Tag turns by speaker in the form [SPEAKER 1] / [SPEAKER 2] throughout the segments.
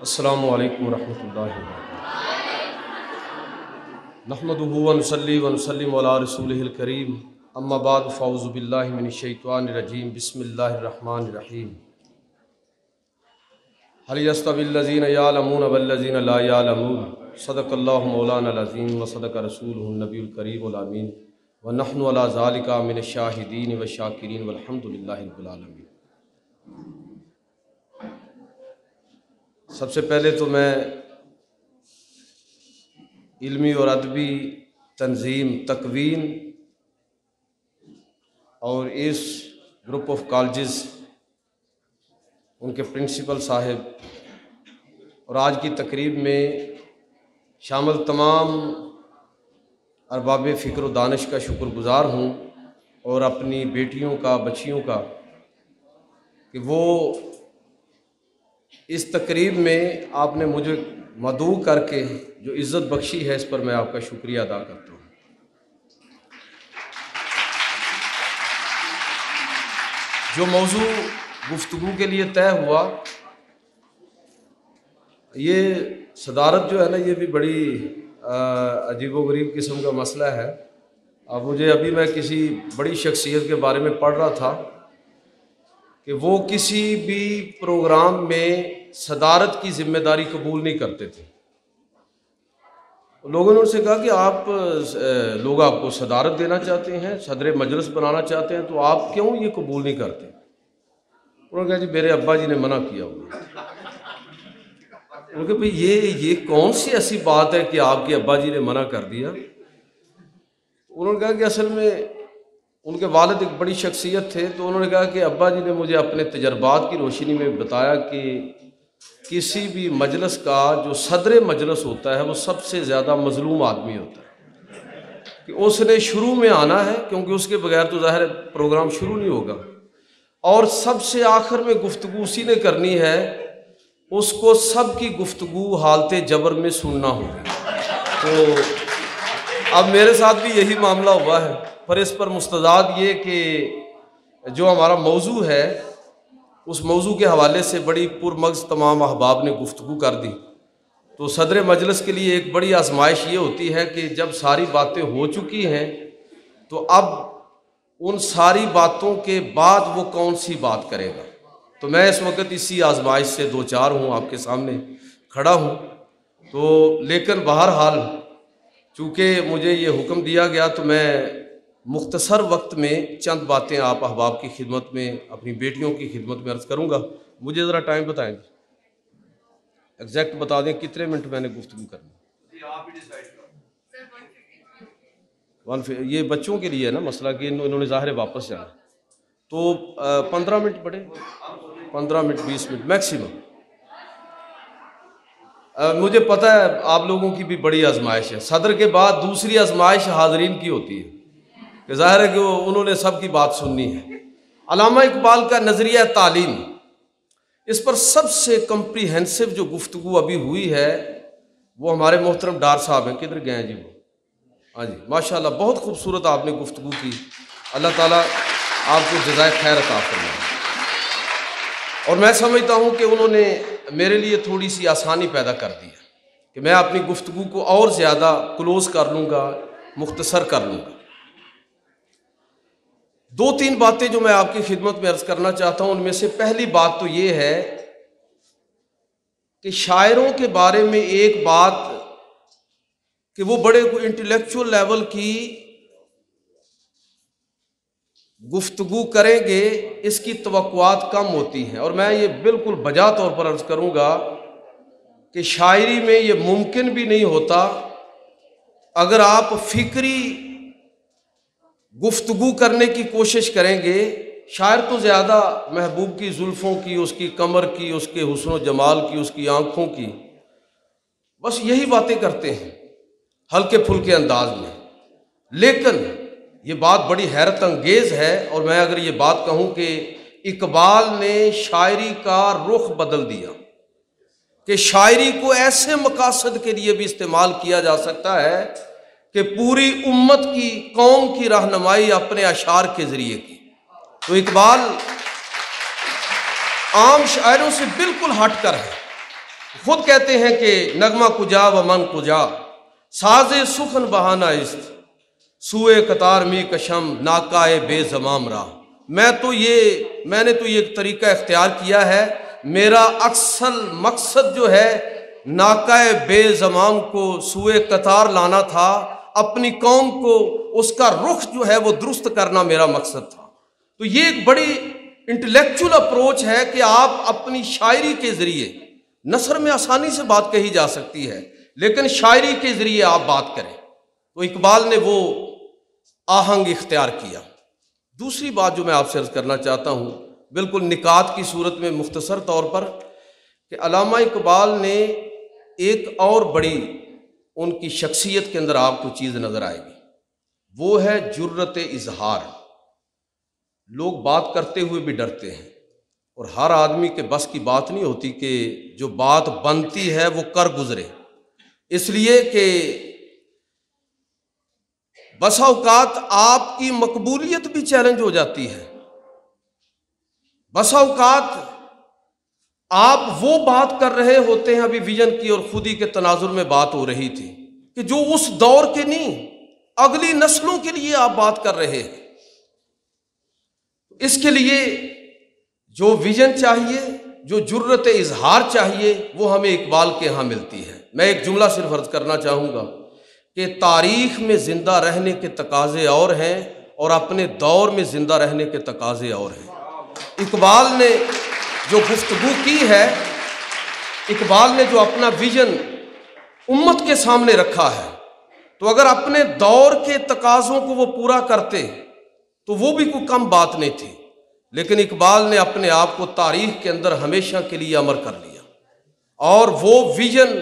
[SPEAKER 1] अस्सलामु अलैकुम रहमतुल्लाहि व बरकातुहू। नहमदुहु व नुसल्ली व नुसल्लिमु अला रसूलिहिल करीम। अम्मा बाद फ़अऊज़ु बिल्लाहि मिनश शैतानिर रजीम। बिस्मिल्लाहिर रहमानिर रहीम। हल यस्तविल लज़ीना यअलमून वल्लज़ीना ला यअलमून। सदक़ल्लाहु मौलानल अज़ीम व सदक़ रसूलुहुन नबियुल करीमुल अमीन व नहनु अला ज़ालिका मिनश शाहिदीन व शाकिरीन वल्हम्दुलिल्लाहि रब्बिल आलमीन। सबसे पहले तो मैं इल्मी और अदबी तंजीम तकवीन और इस ग्रुप ऑफ कॉलेजेस उनके प्रिंसिपल साहिब और आज की तकरीब में शामिल तमाम अरबाब फ़िक्र व दानिश का शुक्रगुज़ार हूँ और अपनी बेटियों का बच्चियों का कि वो इस तकरीब में आपने मुझे मदऊ करके जो इज़्ज़त बख्शी है, इस पर मैं आपका शुक्रिया अदा करता हूँ। जो मौजू गुफ्तगू के लिए तय हुआ, ये सदारत जो है ना, ये भी बड़ी अजीबोगरीब किस्म का मसला है। अब मुझे अभी मैं किसी बड़ी शख्सियत के बारे में पढ़ रहा था कि वो किसी भी प्रोग्राम में सदारत की जिम्मेदारी कबूल नहीं करते थे। लोगों ने उनसे कहा कि आप लोग आपको सदारत देना चाहते हैं, सदर मजलिस बनाना चाहते हैं, तो आप क्यों ये कबूल नहीं करते? उन्होंने कहा जी मेरे अब्बा जी ने मना किया हुआ। उन्होंने कहा भाई ये कौन सी ऐसी बात है कि आपके अब्बा जी ने मना कर दिया? उन्होंने कहा कि असल में उनके वालिद एक बड़ी शख्सियत थे, तो उन्होंने कहा कि अब्बा जी ने मुझे अपने तजर्बात की रोशनी में बताया कि किसी भी मजलिस का जो सदर मजलिस होता है वो सबसे ज़्यादा मजलूम आदमी होता है, कि उसने शुरू में आना है, क्योंकि उसके बगैर तो ज़ाहिर प्रोग्राम शुरू नहीं होगा, और सबसे आखिर में गुफ्तगू उसी ने करनी है। उसको सब की गुफ्तगू हालते जबर में सुनना होगी। तो अब मेरे साथ भी यही मामला हुआ है, पर इस पर मुस्तदाद ये कि जो हमारा मौजू है उस मौजू के हवाले से बड़ी पुरमग़ज़ तमाम अहबाब ने गुफ्तगू कर दी। तो सदर मजलिस के लिए एक बड़ी आजमाइश ये होती है कि जब सारी बातें हो चुकी हैं तो अब उन सारी बातों के बाद वो कौन सी बात करेगा। तो मैं इस वक्त इसी आजमाइश से दो चार हूँ, आपके सामने खड़ा हूँ। तो लेकिन बहरहाल चूँकि मुझे ये हुक्म दिया गया तो मैं मुख्तसर वक्त में चंद बातें आप अहबाब की खिदमत में, अपनी बेटियों की खिदमत में अर्ज़ करूँगा। मुझे ज़रा टाइम बताएंगे, एग्जैक्ट बता दें कितने मिनट मैंने गुफ्तगू करनी? ये बच्चों के लिए है ना मसला कि इन्होंने ज़ाहिर वापस जाना, तो 15 मिनट पड़े, 15 मिनट 20 मिनट मैक्सिमम। मुझे पता है आप लोगों की भी बड़ी आजमाइश है। सदर के बाद दूसरी आजमाइश हाज़रीन की होती है कि ज़ाहिर है कि उन्होंने सब की बात सुननी है। अल्लामा इकबाल का नज़रिया तालीम, इस पर सबसे कम्प्रीहेंसिव जो गुफ्तगू अभी हुई है वो हमारे मोहतरम डार साहब हैं। किधर गए हैं जी वो? हाँ जी, माशाल्लाह बहुत खूबसूरत आपने गुफ्तगू की। अल्लाह ताला आपको जज़ाए खैर अता फरमाए। और मैं समझता हूँ कि उन्होंने मेरे लिए थोड़ी सी आसानी पैदा कर दी है कि मैं अपनी गुफ्तगू को और ज़्यादा क्लोज़ कर लूँगा, मुख्तसर कर लूँगा। दो तीन बातें जो मैं आपकी खिदमत में अर्ज़ करना चाहता हूँ, उनमें से पहली बात तो ये है कि शायरों के बारे में एक बात कि वो बड़े इंटेलेक्चुअल लेवल की गुफ्तगू करेंगे, इसकी तवक्कुआत कम होती हैं। और मैं ये बिल्कुल बजा तौर पर अर्ज़ करूँगा कि शायरी में ये मुमकिन भी नहीं होता अगर आप फ़िक्री गुफ्तगू करने की कोशिश करेंगे। शायर तो ज़्यादा महबूब की जुल्फ़ों की, उसकी कमर की, उसके हुस्न व जमाल की, उसकी आँखों की, बस यही बातें करते हैं हल्के फुल्के अंदाज में। लेकिन ये बात बड़ी हैरत अंगेज़ है, और मैं अगर ये बात कहूँ कि इकबाल ने शायरी का रुख बदल दिया कि शायरी को ऐसे मकासद के लिए भी इस्तेमाल किया जा सकता है कि पूरी उम्मत की, कौम की रहनुमाई अपने अशार के ज़रिए की। तो इकबाल आम शायरों से बिल्कुल हट कर है। खुद कहते हैं कि नगमा कुजा व मन कुजा साजे सुखन बहाना इस्त सुए कतार मी कशम नाकाए बेजमाम रहा। मैंने तो ये एक तरीका इख्तियार किया है, मेरा अक्सर मकसद जो है नाकाए बेजमाम को सुए कतार लाना था, अपनी कौम को उसका रुख जो है वो दुरुस्त करना मेरा मकसद था। तो ये एक बड़ी इंटेलेक्चुअल अप्रोच है कि आप अपनी शायरी के ज़रिए, नसर में आसानी से बात कही जा सकती है लेकिन शायरी के ज़रिए आप बात करें। तो इकबाल ने वो आहंग इख्तियार किया। दूसरी बात जो मैं आपसे अर्ज़ करना चाहता हूँ बिल्कुल निकात की सूरत में मुख्तसर तौर पर, कि अल्लामा इकबाल ने एक और बड़ी उनकी शख्सियत के अंदर आपको चीज़ नज़र आएगी, वो है जुर्रत इजहार। लोग बात करते हुए भी डरते हैं और हर आदमी के बस की बात नहीं होती कि जो बात बनती है वो कर गुजरे, इसलिए कि बसा औकात आपकी मकबूलियत भी चैलेंज हो जाती है। बसा औकात आप वो बात कर रहे होते हैं, अभी विजन की और खुदी के तनाजुर में बात हो रही थी, कि जो उस दौर के नहीं अगली नस्लों के लिए आप बात कर रहे हैं। इसके लिए जो विजन चाहिए, जो जुर्रत इजहार चाहिए, वो हमें इकबाल के यहाँ मिलती है। मैं एक जुमला सिर्फ अर्ज करना चाहूँगा कि तारीख में ज़िंदा रहने के तकाज़े और हैं और अपने दौर में ज़िंदा रहने के तकाज़े और हैं। इकबाल ने जो गुफ्तगू की है, इकबाल ने जो अपना विजन उम्मत के सामने रखा है, तो अगर अपने दौर के तकाज़ों को वो पूरा करते तो वो भी कोई कम बात नहीं थी, लेकिन इकबाल ने अपने आप को तारीख के अंदर हमेशा के लिए अमर कर लिया। और वो विजन,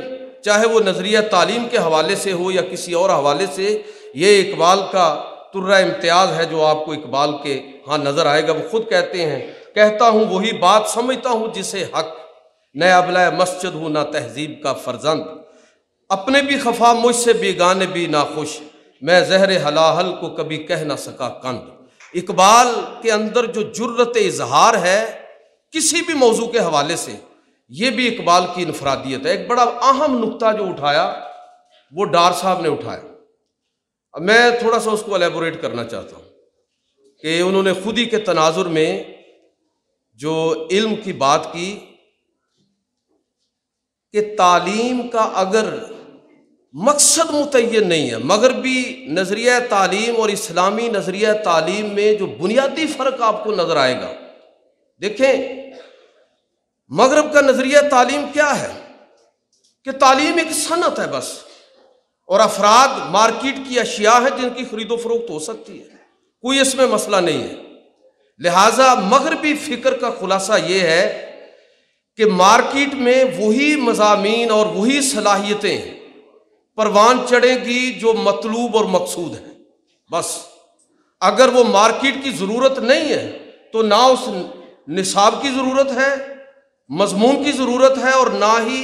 [SPEAKER 1] चाहे वो नज़रिया तालीम के हवाले से हो या किसी और हवाले से, ये इकबाल का तुर्रा इम्तियाज़ है जो आपको इकबाल के हाँ नज़र आएगा। वो खुद कहते हैं, कहता हूँ वही बात समझता हूँ जिसे हक, न अबला मस्जिद हूँ ना तहजीब का फर्जंद, अपने भी खफा मुझसे बेगाने भी नाखुश, मैं ज़हर हलाहल को कभी कह ना सका कंद। इकबाल के अंदर जो जुर्रत इजहार है किसी भी मौजू के हवाले से, ये भी इकबाल की इनफरादियत है। एक बड़ा अहम नुक्ता जो उठाया वो डार साहब ने उठाया, अब मैं थोड़ा सा उसको एलेबोरेट करना चाहता हूँ कि उन्होंने खुद ही के तनाजुर में जो इल्म की बात की कि तालीम का अगर मकसद मुतय्यन नहीं है, मगरबी नज़रिया तालीम और इस्लामी नज़रिया तालीम में जो बुनियादी फ़र्क आपको नज़र आएगा, देखें मगरब का नज़रिया तालीम क्या है कि तालीम एक सनत है बस, और अफराद मार्केट की अशिया है जिनकी खरीदो फरोख्त हो सकती है, कोई इसमें मसला नहीं है। लिहाजा मगरबी फ़िक्र का खुलासा ये है कि मार्केट में वही मज़ामीन और वही सलाहियतें परवान चढ़ेगी जो मतलूब और मकसूद है। बस अगर वो मार्केट की ज़रूरत नहीं है तो ना उस निसाब की ज़रूरत है, मजमून की ज़रूरत है, और ना ही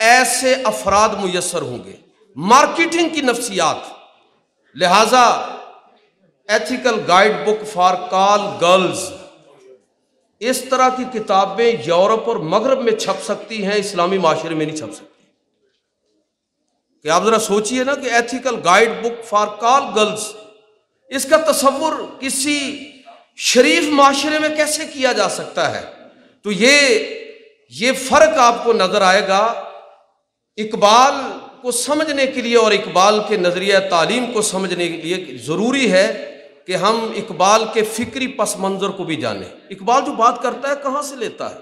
[SPEAKER 1] ऐसे अफराद मुयस्सर होंगे। मार्केटिंग की नफ्सियात, लिहाजा ethical guide book for call girls, इस तरह की किताबें यूरोप और मगरब में छप सकती हैं, इस्लामी माशरे में नहीं छप सकती। कि आप ज़रा सोचिए ना कि ethical guide book for call girls, इसका तसव्वुर किसी शरीफ माशरे में कैसे किया जा सकता है? तो ये फ़र्क आपको नज़र आएगा। इकबाल को समझने के लिए और इकबाल के नज़रिया तालीम को समझने के लिए ज़रूरी है कि हम इकबाल के फ़िक्री पस मंज़र को भी जानें। इकबाल जो बात करता है कहाँ से लेता है?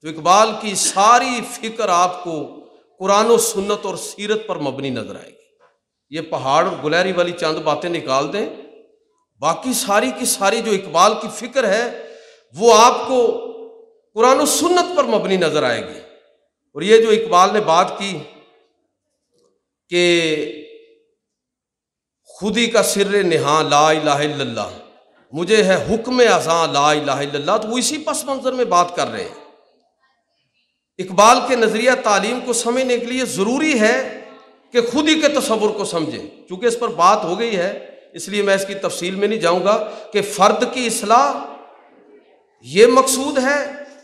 [SPEAKER 1] तो इकबाल की सारी फ़िक्र आपको कुरान और सुन्नत और सीरत पर मबनी नज़र आएगी। ये पहाड़ और गुलहरी वाली चंद बातें निकाल दें, बाकी सारी की सारी जो इकबाल की फ़िक्र है वो आपको कुरान और सुन्नत पर मबनी नज़र आएगी। और ये जो इकबाल ने बात की कि खुदी का सिर्र निहा ला इलाहा इल्लल्लाह, मुझे है हुक्म अज़ां ला इलाहा इल्लल्लाह, तो वो इसी पस मंज़र में बात कर रहे हैं। इकबाल के नज़रिया तालीम को समझने के लिए ज़रूरी है कि खुद ही के तसव्वुर को समझें। चूँकि इस पर बात हो गई है इसलिए मैं इसकी तफसील में नहीं जाऊँगा कि फ़र्द की इस्लाह ये मकसूद है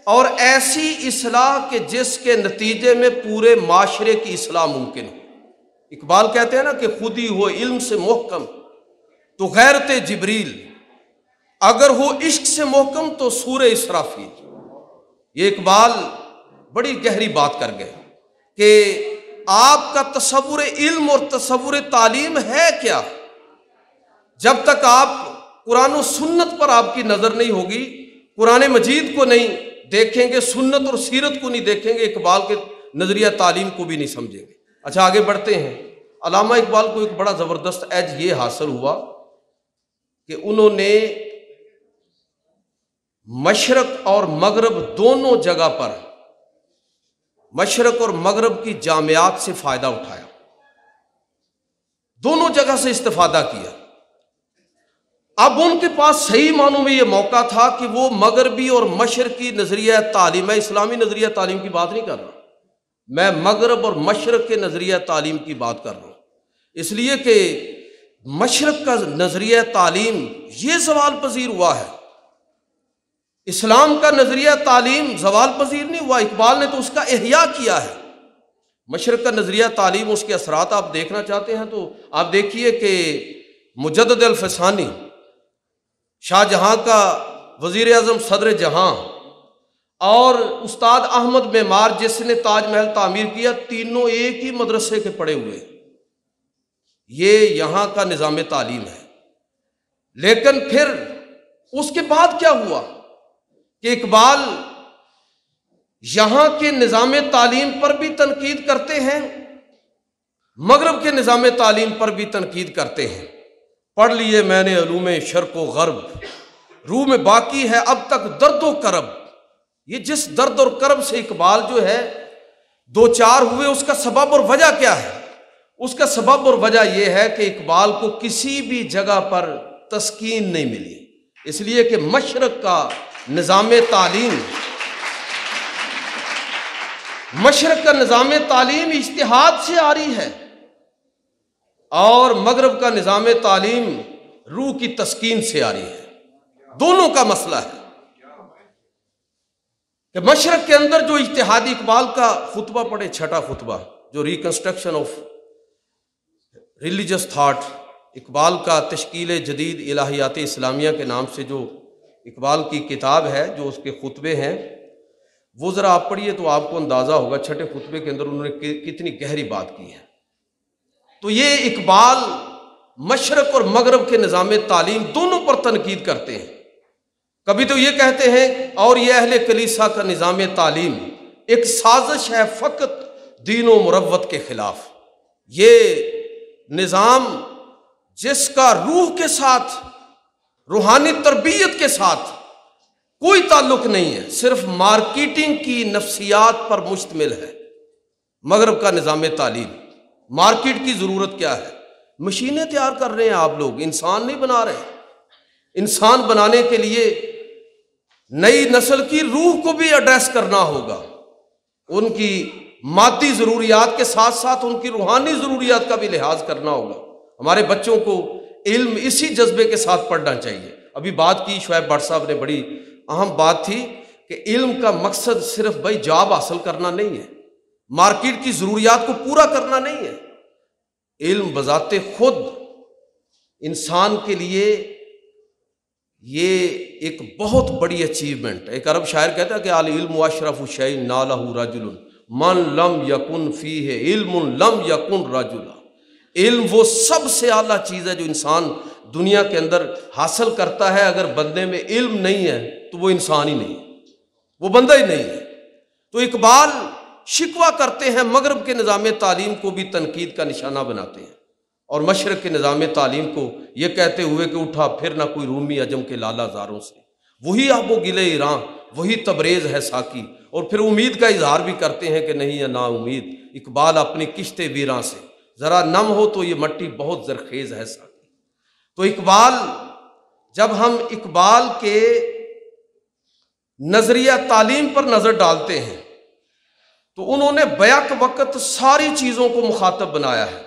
[SPEAKER 1] اور ایسی اصلاح کہ جس کے نتیجے میں پورے معاشرے کی اصلاح ممکن ہو۔ اقبال کہتے ہیں نا کہ خود ہی ہو علم سے محکم تو غیرت جبریل، اگر ہو عشق سے محکم تو سور اسرافیل۔ یہ اقبال بڑی گہری بات کر گئے کہ آپ کا تصور علم اور تصور تعلیم ہے کیا؟ جب تک آپ قرآن و سنت پر آپ کی نظر نہیں ہوگی، قرآن مجید کو نہیں دیکھیں گے، سنت اور سیرت کو نہیں دیکھیں گے، اقبال کے نظریہ تعلیم کو بھی نہیں سمجھیں گے۔ اچھا آگے بڑھتے ہیں۔ علامہ اقبال کو ایک بڑا زبردست ایج یہ حاصل ہوا کہ انہوں نے مشرق اور مغرب دونوں جگہ پر، مشرق اور مغرب کی جامعات سے فائدہ اٹھایا، دونوں جگہ سے استفادہ کیا۔ اب ان کے پاس صحیح معنوں میں یہ موقع تھا کہ وہ مغربی اور مشرقی نظریہ تعلیم، میں اسلامی نظریہ تعلیم کی بات نہیں کر رہا، میں مغرب اور مشرق کے نظریہ تعلیم کی بات کر رہا ہوں، اس لیے کہ مشرق کا نظریہ تعلیم یہ زوال پذیر ہوا ہے، اسلام کا نظریہ تعلیم زوال پذیر نہیں ہوا، اقبال نے تو اس کا احیاء کیا ہے۔ مشرق کا نظریہ تعلیم، اس کے اثرات آپ دیکھنا چاہتے ہیں تو آپ دیکھیے کہ مجدد الفسانی، شاہ جہاں کا وزیر اعظم صدر جہاں، اور استاد احمد معمار جس نے تاج محل تعمیر کیا، تینوں ایک ہی مدرسے کے پڑھے ہوئے، یہ یہاں کا نظام تعلیم ہے۔ لیکن پھر اس کے بعد کیا ہوا کہ اقبال یہاں کے نظام تعلیم پر بھی تنقید کرتے ہیں، مغرب کے نظام تعلیم پر بھی تنقید کرتے ہیں۔ پڑھ لیے میں نے علوم شرق و غرب، روح میں باقی ہے اب تک درد و کرب۔ یہ جس درد اور کرب سے اقبال جو ہے دو چار ہوئے، اس کا سبب اور وجہ کیا ہے؟ اس کا سبب اور وجہ یہ ہے کہ اقبال کو کسی بھی جگہ پر تسکین نہیں ملی، اس لیے کہ مشرق کا نظام تعلیم، مشرق کا نظام تعلیم اجتہاد سے آ رہی ہے، اور مغرب کا نظام تعلیم روح کی تسکین سے آ رہی ہے۔ دونوں کا مسئلہ ہے کہ مشرق کے اندر جو اجتہادی، اقبال کا خطبہ پڑھے، چھٹا خطبہ جو reconstruction of religious thought, Iqbal کا تشکیل جدید الہیات اسلامیہ کے نام سے جو اقبال کی کتاب ہے، جو اس کے خطبے ہیں، وہ ذرا آپ پڑھیے تو آپ کو اندازہ ہوگا چھٹے خطبے کے اندر انہوں نے کتنی گہری بات کی ہے۔ تو یہ اقبال مشرق اور مغرب کے نظام تعلیم دونوں پر تنقید کرتے ہیں۔ کبھی تو یہ کہتے ہیں اور یہ اہل کلیسا کا نظام تعلیم ایک سازش ہے فقط دین و مروت کے خلاف، یہ نظام جس کا روح کے ساتھ، روحانی تربیت کے ساتھ کوئی تعلق نہیں ہے، صرف مارکیٹنگ کی نفسیات پر مشتمل ہے۔ مغرب کا نظام تعلیم، مارکیٹ کی ضرورت کیا ہے؟ مشینیں تیار کر رہے ہیں آپ لوگ، انسان نہیں بنا رہے۔ انسان بنانے کے لیے نئی نسل کی روح کو بھی ایڈریس کرنا ہوگا، ان کی مادی ضروریات کے ساتھ ساتھ ان کی روحانی ضروریات کا بھی لحاظ کرنا ہوگا۔ ہمارے بچوں کو علم اسی جذبے کے ساتھ پڑھنا چاہیے۔ ابھی بات کی شعیب بٹ صاحب نے، بڑی اہم بات تھی کہ علم کا مقصد صرف بھائی جاب حاصل کرنا نہیں ہے، مارکیٹ کی ضروریات کو پورا کرنا نہیں ہے۔ علم بذات خود انسان کے لیے یہ ایک بہت بڑی اچیومنٹ ہے۔ ایک عرب شاعر کہتا ہے کہ العلم اشرف شیء نالہ رجل من لم یکن فیہ علم لم یکن رجلا۔ علم وہ سب سے اعلیٰ چیز ہے جو انسان دنیا کے اندر حاصل کرتا ہے۔ اگر بندے میں علم نہیں ہے تو وہ انسان ہی نہیں، وہ بندہ ہی نہیں ہے۔ تو اقبال شکوہ کرتے ہیں، مغرب کے نظام تعلیم کو بھی تنقید کا نشانہ بناتے ہیں، اور مشرق کے نظام تعلیم کو یہ کہتے ہوئے کہ اٹھا پھر نہ کوئی رومی عجم کے لالا زاروں سے، وہی آب و گلے ایران، وہی تبریز ہے ساکی، اور پھر امید کا اظہار بھی کرتے ہیں کہ نہیں ہے نا امید اقبال اپنی کشت ویراں سے، ذرا نم ہو تو یہ مٹی بہت زرخیز ہے ساکی۔ تو اقبال، جب ہم اقبال کے نظریہ تعلیم پر نظر ڈالتے ہیں تو انہوں نے بیک وقت ساری چیزوں کو مخاطب بنایا ہے۔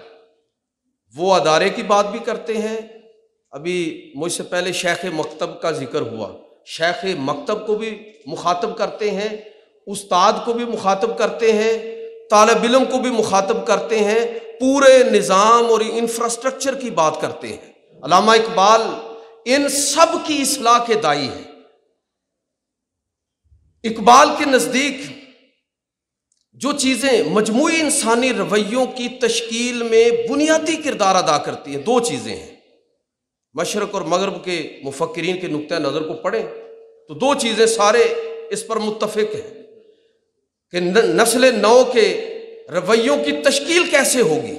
[SPEAKER 1] وہ ادارے کی بات بھی کرتے ہیں، ابھی مجھ سے پہلے شیخ مکتب کا ذکر ہوا، शेख मकतब को भी मुखातब करते हैं, उस्ताद को भी मुखातब करते हैं, तालिब इल्म को भी मुखातब करते हैं, पूरे निज़ाम और इंफ्रास्ट्रक्चर की बात करते हैं। अल्लामा इकबाल इन सब की इस्लाह के दाई हैं। इकबाल के नज़दीक जो चीज़ें मजमूई इंसानी रवैयों की तश्कील में बुनियादी किरदार अदा करती हैं, दो चीज़ें हैं। मशरक़ और मगरब के मुफक्किरीन के नुक्ता नज़र को पढ़ें तो दो चीज़ें सारे इस पर मुत्तफ़िक हैं कि नस्ल नौ के रवैयों की तश्कील कैसे होगी।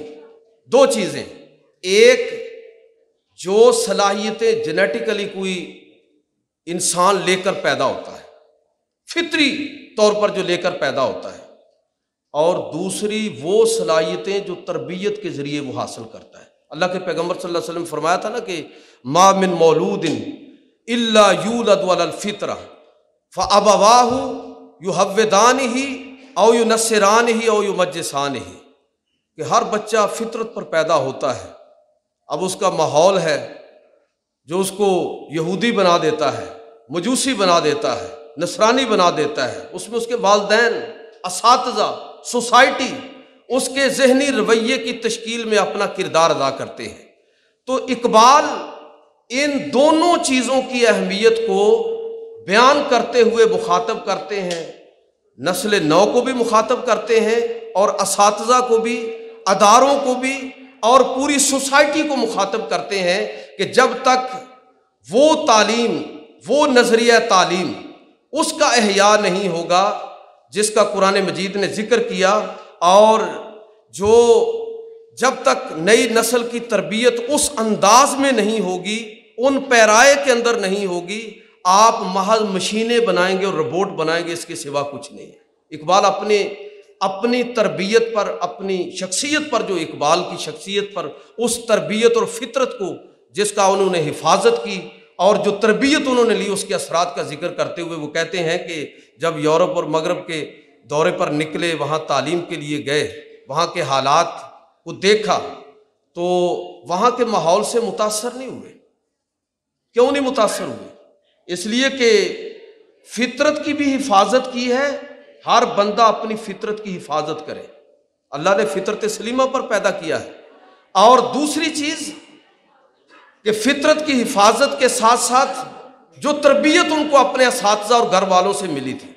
[SPEAKER 1] दो चीज़ें, एक जो सलाहियतें जेनेटिकली कोई इंसान लेकर पैदा होता है, फितरी तौर पर जो लेकर पैदा होता है, और दूसरी वो सलाहियतें जो तरबियत के ज़रिए वो हासिल करता है। अल्लाह के पैगम्बर सल्लल्लाहु अलैहि वसल्लम फरमाया था ना कि मा मिन मौलूदिन इल्ला यूलदु अलल फितरा फ़अबवाहु युहव्विदानिही औ युनस्सिरानिही औ युमज्जिसानिही, कि हर बच्चा फितरत पर पैदा होता है। अब उसका माहौल है जो उसको यहूदी बना देता है, मजूसी बना देता है, नसरानी बना देता है। उसमें उसके वालिदैन, असातिज़ा, सोसाइटी उसके ज़हनी रवैये की तश्कील में अपना किरदार अदा करते हैं। तो इकबाल इन दोनों चीज़ों की अहमियत को बयान करते हुए मुखातब करते हैं, नस्ल नौ को भी मुखातब करते हैं और असातिज़ा को भी, अदारों को भी और पूरी सोसाइटी को मुखातब करते हैं कि जब तक वो तालीम, वो नज़रिया तालीम उसका एहया नहीं होगा जिसका कुरान मजीद ने जिक्र किया, और जो जब तक नई नस्ल की तरबियत उस अंदाज में नहीं होगी, उन पैराए के अंदर नहीं होगी, आप महज मशीनें बनाएंगे और रोबोट बनाएंगे, इसके सिवा कुछ नहीं है। इकबाल अपनी तरबियत पर, अपनी शख्सियत पर, जो इकबाल की शख्सियत पर, उस तरबियत और फितरत को जिसका उन्होंने हिफाजत की और जो तरबियत उन्होंने ली, उसके असरात का जिक्र करते हुए वो कहते हैं कि जब यूरोप और मगरब के दौरे पर निकले, वहाँ तालीम के लिए गए, वहाँ के हालात को देखा तो वहाँ के माहौल से मुतासर नहीं हुए। क्यों नहीं मुतासर हुए? इसलिए कि फितरत की भी हिफाजत की है। हर बंदा अपनी फितरत की हिफाजत करे। अल्लाह ने फितरत सलीमा पर पैदा किया है। और दूसरी चीज़ कि फितरत की हिफाजत के साथ साथ जो तरबियत उनको अपने असातिज़ा और घर वालों से मिली थी,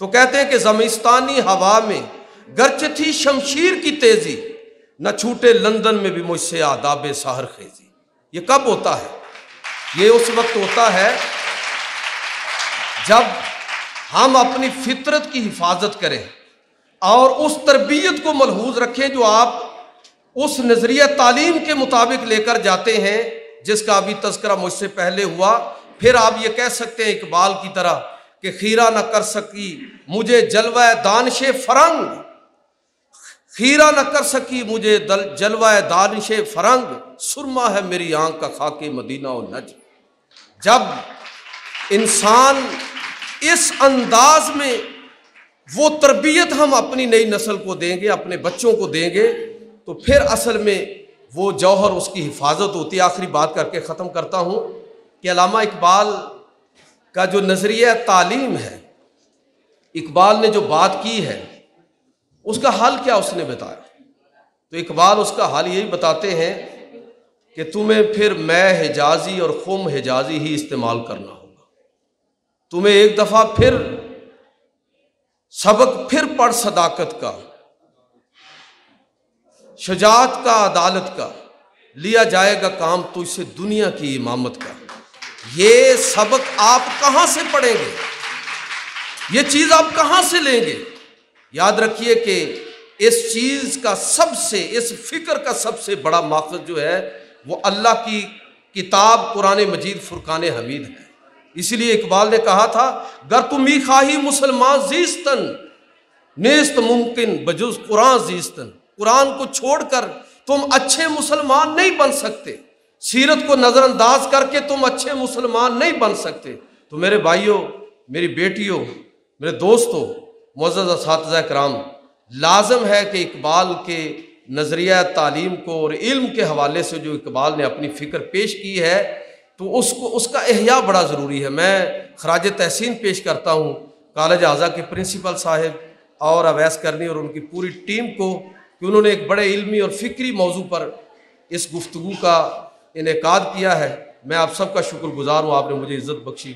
[SPEAKER 1] तो कहते हैं कि ज़मिस्तानी हवा में गर्च थी शमशीर की तेज़ी, न छूटे लंदन में भी मुझसे आदाब सहर खेजी। ये कब होता है? ये उस वक्त होता है जब हम अपनी फितरत की हिफाजत करें और उस तरबियत को मलहूज रखें जो आप उस नज़रिया तालीम के मुताबिक लेकर जाते हैं, जिसका अभी तज़किरा मुझसे पहले हुआ। फिर आप ये कह सकते हैं इकबाल की तरह कि खीरा न कर सकी मुझे जलवा दानिश फरंग, खीरा न कर सकी मुझे जलवा दानिश फरंग, सुरमा है मेरी आंख का खाके मदीना और नज। जब इंसान इस अंदाज में वो तरबियत हम अपनी नई नस्ल को देंगे, अपने बच्चों को देंगे, तो फिर असल में वो जौहर उसकी हिफाजत होती है। आखिरी बात करके ख़त्म करता हूँ कि अल्लामा इकबाल का जो नज़रिया तालीम है, इकबाल ने जो बात की है, उसका हल क्या उसने बताया? तो इकबाल उसका हल यही बताते हैं कि तुम्हें फिर मैं हिजाजी और खुम हिजाजी ही इस्तेमाल करना होगा। तुम्हें एक दफ़ा फिर सबक फिर पढ़ सदाकत का, शुजाअत का, अदालत का, लिया जाएगा काम तो इससे दुनिया की इमामत का। ये सबक आप कहाँ से पढ़ेंगे? ये चीज़ आप कहाँ से लेंगे? याद रखिए कि इस चीज़ का सबसे, इस फिक्र का सबसे बड़ा मकसद जो है वो अल्लाह की किताब कुरान मजीद फुरकान हमीद है। इसलिए इकबाल ने कहा था, गर तुम ही खाही मुसलमान जीस्तन नेस्त मुमकिन बजुज कुरान जीस्तन। कुरान को छोड़कर तुम अच्छे मुसलमान नहीं बन सकते, सीरत को नज़रअंदाज करके तुम अच्छे मुसलमान नहीं बन सकते। तो मेरे भाइयों, मेरी बेटियों, मेरे दोस्तों, मुअज़्ज़ज़ असातिज़ा किराम, लाज़म है कि इकबाल के नज़रिया तालीम को और इल्म के हवाले से जो इकबाल ने अपनी फ़िक्र पेश की है, تو اس کا احیاء بڑا ضروری ہے۔ میں خراج تحسین پیش کرتا ہوں کالج اعضا کے پرنسپل صاحب اور اویس کرنی اور ان کی پوری ٹیم کو کہ انہوں نے ایک بڑے علمی اور فکری موضوع پر اس گفتگو کا انعقاد کیا ہے۔ میں آپ سب کا شکر گزار ہوں، آپ نے مجھے عزت بخشی۔